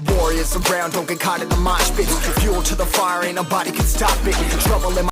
Warriors around, don't get caught in the mosh pit. Fuel to the fire, ain't nobody can stop it. Trouble in my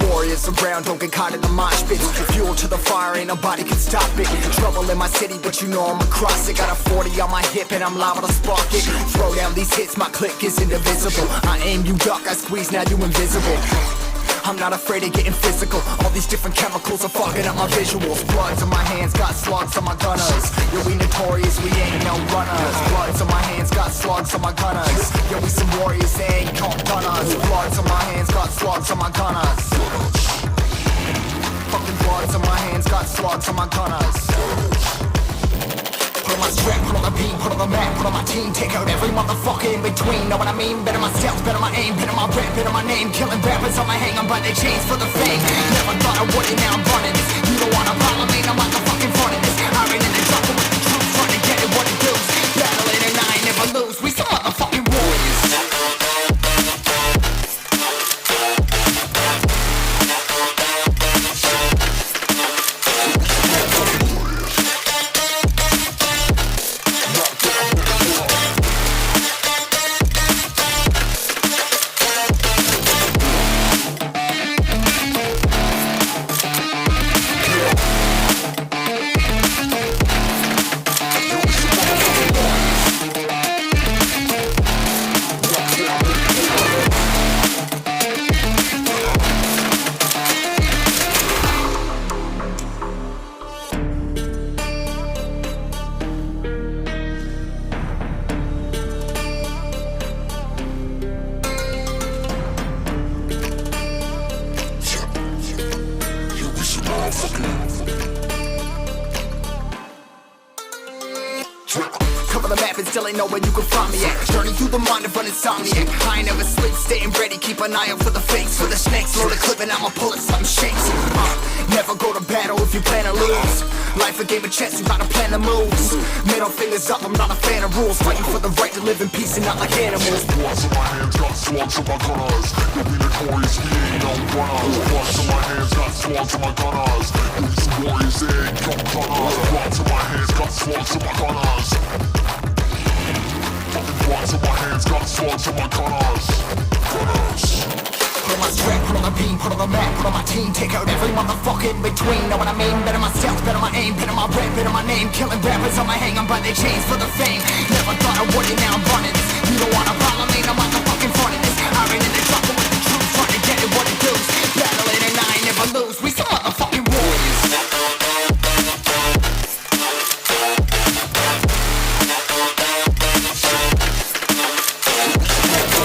Warriors around, don't get caught in the mosh pit. Fuel to the fire, ain't nobody can stop it. Trouble in my city, but you know I'm across it. Got a 40 on my hip and I'm liable to spark it. Throw down these hits, my click is indivisible. I aim, you duck, I squeeze, now you invisible. I'm not afraid of getting physical. All these different chemicals are fogging up my visuals. Bloods on my hands, got slugs on my gunners. Yo, we notorious, we ain't no runners. Bloods on my hands, got slugs on my gunners. Yo, we some warriors, they ain't called gunners. Bloods on my hands, got slugs on my gunners. Fucking bloods on my hands, got slugs on my gunners. Put on my strap, put on the beat, put on the map, put on my team. Take out every motherfucker in between. Know what I mean? Better my stealth, better my aim, better my rap, better my name. Killing rappers on my hang, I'm by their chains for the fame. Never thought I would it, now I'm running this. You don't wanna follow me, I'm like a fucking front of this. I ran in the jungle with the troops, trying to get it what it does. Battling and I ain't never lose, we some motherfucking warriors. Cover the map and still ain't know where you can find me at. Journey through the mind of an insomniac. I ain't never sleep, staying ready, keep an eye out for the fakes. For the snakes, load a clip and I'ma pull it, something shakes. Never go to battle if you plan to lose. Life a game of chess, you gotta plan the moves. Middle fingers up, I'm not a fan of rules. Fighting for the right to live in peace and not like animals. Bloods in my hands, got slugs on my gunners. You'll be notorious, we ain't no runners. Bloods in my hands, got slugs on my gunners. You'll be some warriors, they ain't no gunners. Bloods in my hands, got slugs on my gunners. Fucking bloods in my hands, got slugs on my gunners. Put on my strap, put on the beam, put on the map, put on my team. Take out every motherfucker in between. Know what I mean? Better my stealth, better my aim, better my rap, better my name. Killing rappers on my hang, I'm by their chains for the fame. Never thought I would it, now I'm running this. You don't wanna follow me, I'm like a fucking front of this. I ran in the truck